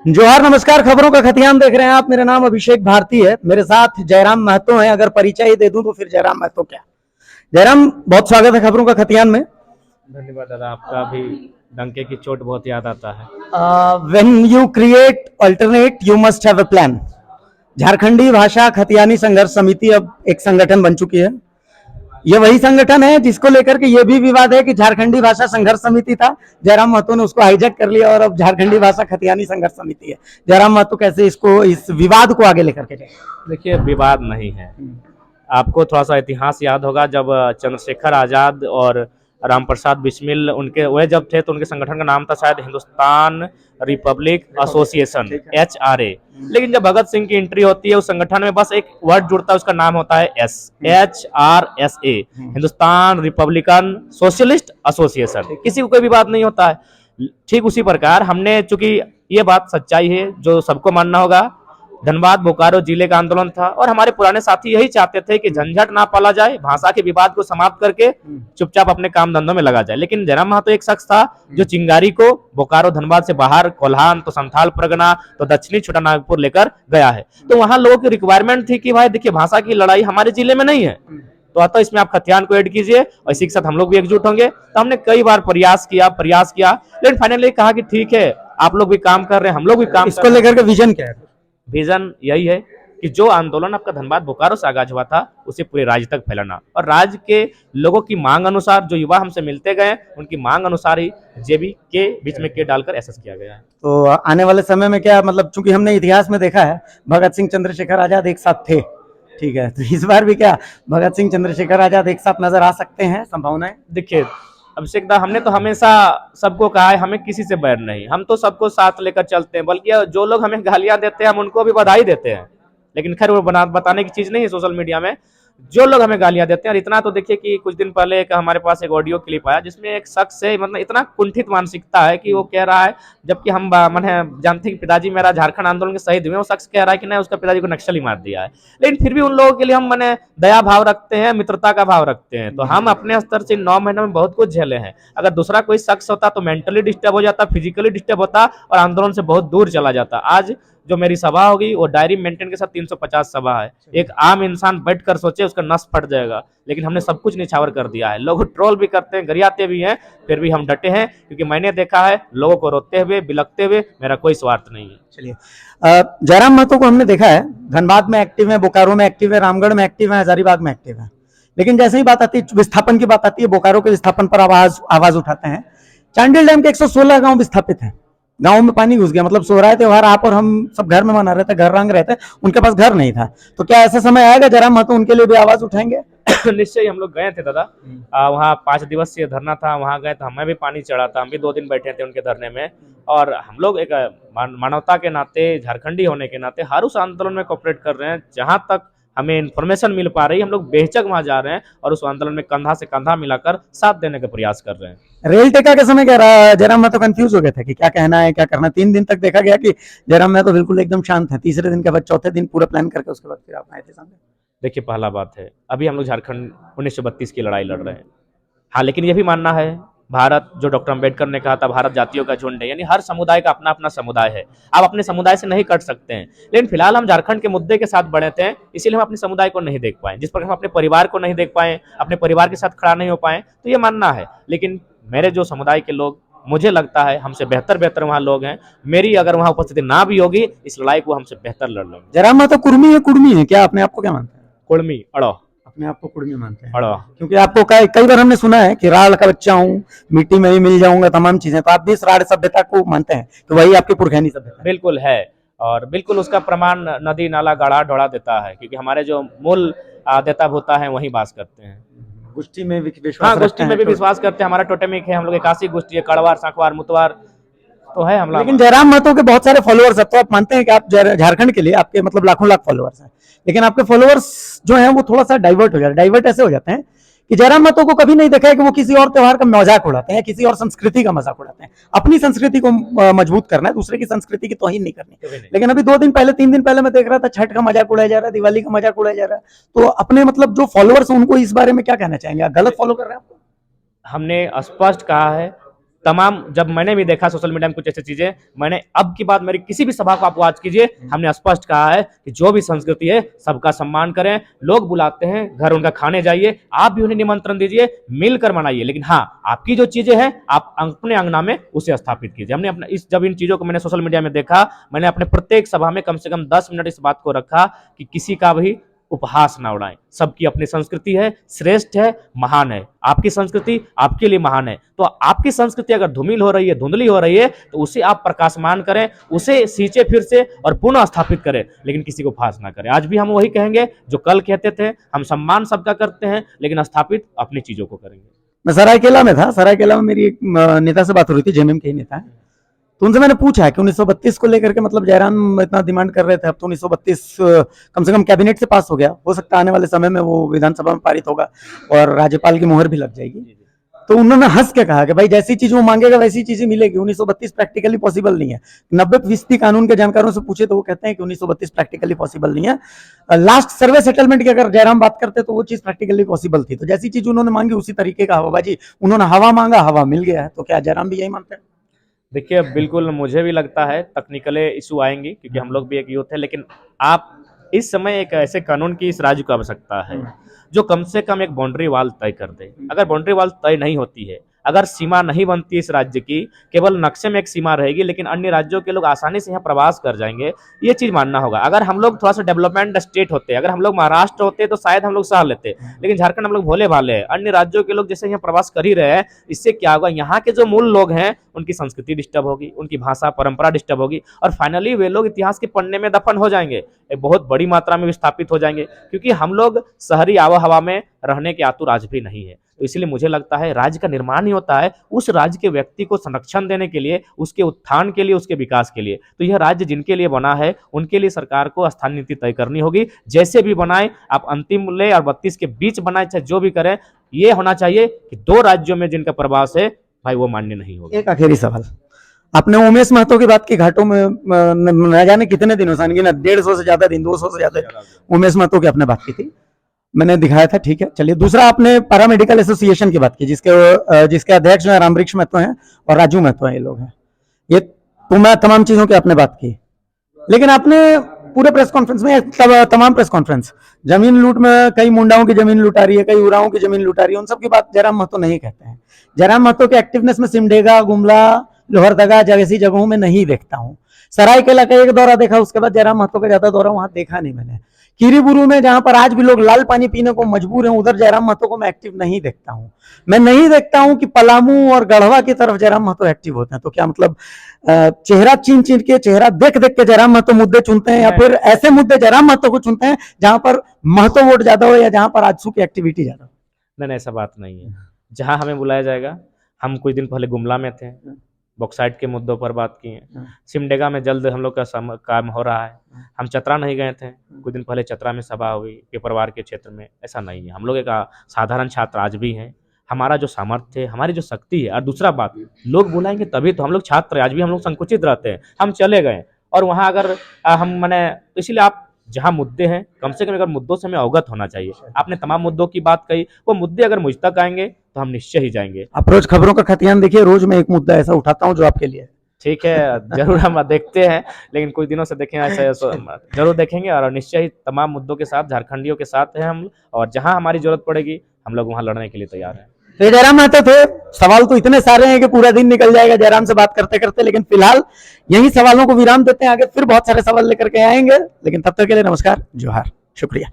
जोहार, नमस्कार। खबरों का खतियान देख रहे हैं आप। मेरा नाम अभिषेक भारती है, मेरे साथ जयराम महतो हैं। अगर परिचय ही दे दूं तो फिर जयराम महतो क्या। जयराम, बहुत स्वागत है खबरों का खतियान में। धन्यवाद दादा, आपका भी डंके की चोट बहुत याद आता है। When you create alternate you must have a plan. Jharkhandi भाषा खतियानी संघर्ष समिति अब एक संगठन बन चुकी है। ये वही संगठन है जिसको लेकर के ये भी विवाद है कि झारखंडी भाषा संघर्ष समिति था, जयराम महतो ने उसको हाईजैक कर लिया और अब झारखंडी भाषा खतियानी संघर्ष समिति है। जयराम महतो कैसे इसको, इस विवाद को आगे लेकर के जाए? देखिए, विवाद नहीं है। आपको थोड़ा सा इतिहास याद होगा, जब चंद्रशेखर आजाद और राम प्रसाद बिस्मिल उनके वह जब थे तो उनके संगठन का नाम था शायद हिंदुस्तान रिपब्लिक एसोसिएशन, HRA। लेकिन जब भगत सिंह की एंट्री होती है उस संगठन में बस एक वर्ड जुड़ता है, उसका नाम होता है HRSA, Hindustan Republican socialist association. किसी को कोई विवाद नहीं होता है। ठीक उसी प्रकार हमने, चूंकि ये बात सच्चाई है जो सबको मानना होगा, धनबाद बोकारो जिले का आंदोलन था और हमारे पुराने साथी यही चाहते थे कि झंझट ना पाला जाए, भाषा के विवाद को समाप्त करके चुपचाप अपने काम धंधों में लगा जाए। लेकिन जयराम महतो एक शख्स था जो चिंगारी को बोकारो धनबाद से बाहर कोल्हान तो संथाल परगना तो दक्षिणी छोटानागपुर लेकर गया है। तो वहां लोगों की रिक्वायरमेंट थी कि भाई देखिए, भाषा की लड़ाई हमारे जिले में नहीं है, तो अतः इसमें आप खतियान को ऐड कीजिए और इसी के साथ हम लोग भी एकजुट होंगे। तो हमने कई बार प्रयास किया, लेकिन फाइनली कहा कि ठीक है, आप लोग भी काम कर रहे हैं, हम लोग भी काम इसको लेकर के विजन क्या है? विजन यही है कि जो आंदोलन आपका धनबाद बोकारो से आगाज हुआ था उसे पूरे राज्य तक फैलाना, और राज्य के लोगों की मांग अनुसार जो युवा हमसे मिलते गए उनकी मांग अनुसार ही जेबी के बीच में के डालकर एसएस किया गया है। तो आने वाले समय में क्या, मतलब चूंकि हमने इतिहास में देखा है भगत सिंह चंद्रशेखर आजाद एक साथ थे, ठीक है, तो इस बार भी क्या भगत सिंह चंद्रशेखर आजाद एक साथ नजर आ सकते हैं? संभावनाएं? देखिए अभिषेक दा, हमने तो हमेशा सबको कहा है हमें किसी से बैर नहीं, हम तो सबको साथ लेकर चलते हैं, बल्कि जो लोग हमें गालियां देते हैं हम उनको भी बधाई देते हैं। लेकिन खैर वो बताने की चीज नहीं है सोशल मीडिया में, जो लोग हमें गालियां देते हैं। और इतना तो देखिए कि कुछ दिन पहले एक हमारे पास एक ऑडियो क्लिप आया जिसमें एक शख्स से मतलब इतना कुंठित मानसिकता है कि वो कह रहा है, जबकि हम मैंने जानते हैं कि पिताजी मेरा झारखंड आंदोलन के शहीद हुए, वो शख्स कह रहा है कि नहीं, उसका पिताजी को नक्सली मार दिया है। लेकिन फिर भी उन लोगों के लिए हम मैंने दया भाव रखते हैं, मित्रता का भाव रखते हैं। तो हम अपने स्तर से 9 महीनों में बहुत कुछ झेले हैं। अगर दूसरा कोई शख्स होता तो मेंटली डिस्टर्ब हो जाता, फिजिकली डिस्टर्ब होता और आंदोलन से बहुत दूर चला जाता। आज जो मेरी सभा होगी वो डायरी मेंटेन के साथ 350 सभा है। एक आम इंसान बैठकर सोचे उसका नस फट जाएगा, लेकिन हमने सब कुछ निछावर कर दिया है। लोग ट्रोल भी करते हैं, गरियाते भी हैं, फिर भी हम डटे हैं, क्योंकि मैंने देखा है लोगों को रोते हुए, बिलखते हुए, मेरा कोई स्वार्थ नहीं है। चलिए, जयराम महतो को हमने देखा है धनबाद में एक्टिव है, बोकारो में एक्टिव है, रामगढ़ में एक्टिव है, हजारीबाग में एक्टिव है। लेकिन जैसे ही बात आती है विस्थापन की बात आती है, बोकारो के विस्थापन पर आवाज उठाते हैं। चांडिल डैम के 116 गांव विस्थापित हैं, गांव में पानी घुस गया। मतलब सोहराय त्योहार आप और हम सब घर में मना रहे थे, घर रंग रहे थे, उनके पास घर नहीं था। तो क्या ऐसा समय आएगा जयराम महतो उनके लिए भी आवाज उठाएंगे? निश्चय ही हम लोग गए थे दादा, वहाँ 5 दिवसीय धरना था, वहाँ गए तो हमें भी पानी चढ़ा था, हम भी 2 दिन बैठे थे उनके धरने में। और हम लोग एक मानवता के नाते, झारखंडी होने के नाते हर उस आंदोलन में कोऑपरेट कर रहे हैं। जहाँ तक हमें इन्फॉर्मेशन मिल पा रही है हम लोग बेहिचक वहां जा रहे हैं और उस आंदोलन में कंधा से कंधा मिलाकर साथ देने का प्रयास कर रहे हैं। रेल टेका के समय क्या जयराम महतो कंफ्यूज हो गए थे कि क्या कहना है क्या करना? 3 दिन तक देखा गया कि जयराम महतो बिल्कुल एकदम शांत है। तीसरे दिन के बाद चौथे दिन पूरा प्लान करके उसके बाद फिर आप आए थे सामने। देखिए, पहला बात है, अभी हम लोग झारखंड 1932 की लड़ाई लड़ रहे हैं। हाँ, लेकिन ये भी मानना है भारत, जो डॉक्टर अंबेडकर ने कहा था भारत जातियों का झुंड है, यानी हर समुदाय का अपना अपना समुदाय है। आप अपने समुदाय से नहीं कट सकते हैं। लेकिन फिलहाल हम झारखंड के मुद्दे के साथ बढ़े थे, इसीलिए हम अपने समुदाय को नहीं देख पाए। जिस प्रकार हम अपने परिवार को नहीं देख पाए, अपने परिवार के साथ खड़ा नहीं हो पाए, तो ये मानना है। लेकिन मेरे जो समुदाय के लोग, मुझे लगता है हमसे बेहतर वहाँ लोग हैं। मेरी अगर वहाँ उपस्थिति ना भी होगी, इस लड़ाई को हमसे बेहतर लड़ लेंगे। जयराम महतो कुर्मी है कुर्मी है क्या? अपने आप को क्या मानते हैं? कुर्मी, अड़ो। अपने आप को कुर्मी मानते हैं? अड़ो। क्योंकि आपको कई बार हमने सुना है कि राड़ का बच्चा हूँ, मिट्टी में ही मिल जाऊंगा, तमाम चीजें। तो आप भी इस राड़ सभ्यता को मानते हैं तो वही आपकी पुरखैनी सभ्यता? बिल्कुल है, और बिल्कुल उसका प्रमाण नदी नाला गाड़ा ढोड़ा देता है, क्योंकि हमारे जो मूल देवता भूता है वही वास करते हैं। गोष्ठी में विश्वास? हाँ, गोष्ठी में भी विश्वास करते हैं। हमारा टोटेमिक है, हम लोग एकासी गोष्ठी है, कड़वार, सांकवार, मुतवार तो है हमला। लेकिन जयराम महतो के बहुत सारे फॉलोअर्स हैं, तो आप मानते हैं कि आप झारखंड के लिए आपके मतलब लाखों लाख फॉलोअर्स हैं, लेकिन आपके फॉलोअर्स जो हैं वो थोड़ा सा डाइवर्ट हो जाते हैं। डाइवर्ट ऐसे हो जाते हैं कि जयराम महतो को कभी नहीं देखा है कि वो किसी और त्योहार का मजाक उड़ाते हैं, किसी और संस्कृति का मजाक उड़ाते हैं। अपनी संस्कृति को मजबूत करना है, दूसरे की संस्कृति की तौहीन नहीं करनी। लेकिन अभी 2 दिन पहले 3 दिन पहले मैं देख रहा था छठ का मजाक उड़ाया जा रहा है, दिवाली का मजाक उड़ाया जा रहा है। तो अपने मतलब जो फॉलोअर्स हैं उनको इस बारे में क्या कहना चाहेंगे? आप गलत फॉलो कर रहे हैं? आपको हमने स्पष्ट कहा है तमाम जब मैंने भी देखा सोशल मीडिया में कुछ ऐसी चीजें, मैंने अब की बात मेरी किसी भी सभा को आप वॉच कीजिए, हमने स्पष्ट कहा है कि जो भी संस्कृति है सबका सम्मान करें। लोग बुलाते हैं घर, उनका खाने जाइए, आप भी उन्हें निमंत्रण दीजिए, मिलकर मनाइए, लेकिन हाँ आपकी जो चीजें हैं आप अपने अंगना में उसे स्थापित कीजिए। हमने अपना जब इन चीजों को मैंने सोशल मीडिया में देखा, मैंने अपने प्रत्येक सभा में कम से कम 10 मिनट इस बात को रखा कि किसी का भी उपहास ना उड़ाएं। सबकी अपनी संस्कृति है, श्रेष्ठ है, महान है। आपकी संस्कृति आपके लिए महान है, तो आपकी संस्कृति अगर धूमिल हो रही है, धुंधली हो रही है, तो उसे आप प्रकाशमान करें, उसे सींचे फिर से और पुनः स्थापित करें, लेकिन किसी को उपहास ना करें। आज भी हम वही कहेंगे जो कल कहते थे, हम सम्मान सबका करते हैं, लेकिन स्थापित अपनी चीजों को करेंगे। मैं सरायकेला में था, सरायकेला में मेरी एक नेता से बात हो रही थी, जेएमएम के ही नेता है, तो उनसे मैंने पूछा कि 1932 को लेकर के मतलब जयराम इतना डिमांड कर रहे थे, अब तो 1932 कम से कम कैबिनेट से पास हो गया, हो सकता है आने वाले समय में वो विधानसभा में पारित होगा और राज्यपाल की मुहर भी लग जाएगी। तो उन्होंने हंस के कहा कि भाई जैसी चीज वो मांगेगा वैसी चीजें मिलेगी, 1932 प्रैक्टिकली पॉसिबल नहीं है। 90% कानून के जानकारों से पूछे तो वो कहते हैं कि 1932 प्रैक्टिकली पॉसिबल नहीं है। लास्ट सर्वे सेटलमेंट की अगर जयराम बात करते तो वो चीज प्रैक्टिकली पॉसिबल थी। तो जैसी चीज उन्होंने मांगी उसी तरीके का हवाबाजी, उन्होंने हवा मांगा, हवा मिल गया है। तो क्या जयराम भी यही मानते हैं? देखिए बिल्कुल मुझे भी लगता है तकनीकल इशू आएंगी, क्योंकि हम लोग भी एक यूथ है, लेकिन आप इस समय एक ऐसे कानून की इस राज्य को आवश्यकता है जो कम से कम एक बाउंड्री वाल तय कर दे। अगर बाउंड्री वाल तय नहीं होती है, अगर सीमा नहीं बनती इस राज्य की, केवल नक्शे में एक सीमा रहेगी, लेकिन अन्य राज्यों के लोग आसानी से यहाँ प्रवास कर जाएंगे, ये चीज मानना होगा। अगर हम लोग थोड़ा सा डेवलपमेंट स्टेट होते, अगर हम लोग महाराष्ट्र होते तो शायद हम लोग सह लेते, लेकिन झारखंड हम लोग भोले भाले हैं, अन्य राज्यों के लोग जैसे यहाँ प्रवास कर ही रहे हैं, इससे क्या होगा, यहाँ के जो मूल लोग हैं उनकी संस्कृति डिस्टर्ब होगी, उनकी भाषा परंपरा डिस्टर्ब होगी, और फाइनली वे लोग इतिहास के पन्ने में दफन हो जाएंगे, एक बहुत बड़ी मात्रा में विस्थापित हो जाएंगे, क्योंकि हम लोग शहरी आबोहवा में रहने के आतुर आज भी नहीं है। तो इसलिए मुझे लगता है राज्य का निर्माण ही होता है उस राज्य के व्यक्ति को संरक्षण देने के लिए, उसके उत्थान के लिए, उसके विकास के लिए। तो यह राज्य जिनके लिए बना है उनके लिए सरकार को स्थान नीति तय करनी होगी। जैसे भी बनाए, आप अंतिम ले और 32 के बीच बनाए, चाहे जो भी करें, ये होना चाहिए कि 2 राज्यों में जिनका प्रवास है भाई वो मान्य नहीं होगा। एक आखिरी सवाल, आपने उमेश महतो की बात की, घाटों में न जाने कितने दिनों से, 150 से ज्यादा दिन, 200 से ज्यादा उमेश महतो की आपने बात की थी, मैंने दिखाया था, ठीक है। चलिए, दूसरा आपने पैरामेडिकल एसोसिएशन की बात की, जिसके अध्यक्ष जो है रामवृक्ष महतो हैं और राजू महतो हैं, ये लोग हैं। ये तमाम चीजों की आपने बात की, लेकिन आपने पूरे प्रेस कॉन्फ्रेंस में, तमाम प्रेस कॉन्फ्रेंस, जमीन लूट में कई मुंडाओं की जमीन लुटा रही है, कई उराओं की जमीन लुटा रही है, उन सब की बात जयराम महतो नहीं कहते हैं। जयराम महतो के एक्टिवनेस में सिमडेगा, गुमला, लोहरदगा जैसी जगहों में नहीं देखता हूँ। सरायकेला का एक दौरा देखा, उसके बाद जयराम महतो का ज्यादा दौरा वहां देखा नहीं मैंने। कीरीबुरू में जहां पर आज भी लोग लाल पानी पीने को मजबूर हैं, उधर जयराम महतो को मैं एक्टिव नहीं देखता हूं। मैं नहीं देखता हूं कि पलामू और गढ़वा की तरफ जयराम महतो एक्टिव होते हैं। तो क्या मतलब चेहरा चीन चीन के, चेहरा देख देख के जयराम महतो मुद्दे चुनते हैं, या फिर ऐसे मुद्दे जयराम महतो को चुनते हैं जहां पर महतो वोट ज्यादा हो या जहां पर आजसू की एक्टिविटी ज्यादा हो? नहीं, ऐसा बात नहीं है। जहां हमें बुलाया जाएगा, हम कुछ दिन पहले गुमला में थे, बॉक्साइट के मुद्दों पर बात की है। सिमडेगा में जल्द हम लोग का काम हो रहा है। हम चतरा नहीं गए थे, कुछ दिन पहले चतरा में सभा हुई पेपरवार के क्षेत्र में। ऐसा नहीं है, हम लोग एक साधारण छात्र आज भी हैं। हमारा जो सामर्थ्य है, हमारी जो शक्ति है, और दूसरा बात, लोग बुलाएंगे तभी तो। हम लोग छात्र हैं, आज भी हम लोग संकुचित रहते हैं, हम चले गए और वहाँ अगर हम मैंने, तो इसलिए आप जहाँ मुद्दे हैं, कम से कम अगर मुद्दों से हमें अवगत होना चाहिए। आपने तमाम मुद्दों की बात कही, वो मुद्दे अगर मुझ तक आएंगे तो हम निश्चय ही जाएंगे। आप रोज खबरों का खतियान देखिए, रोज मैं एक मुद्दा ऐसा उठाता हूँ जो आपके लिए। ठीक है, जरूर हम देखते हैं, लेकिन कुछ दिनों से देखें ऐसे जरूर देखेंगे, और निश्चय ही तमाम मुद्दों के साथ, झारखंडियों के साथ हैं हम, और जहां हमारी जरूरत पड़ेगी हम लोग वहां लड़ने के लिए तैयार हैं। तो जयराम महतो थे, सवाल तो इतने सारे हैं कि पूरा दिन निकल जाएगा जयराम से बात करते करते, लेकिन फिलहाल यही सवालों को विराम देते हैं, आगे फिर बहुत सारे सवाल लेकर के आएंगे। लेकिन तब तक के लिए नमस्कार, जोहार, शुक्रिया।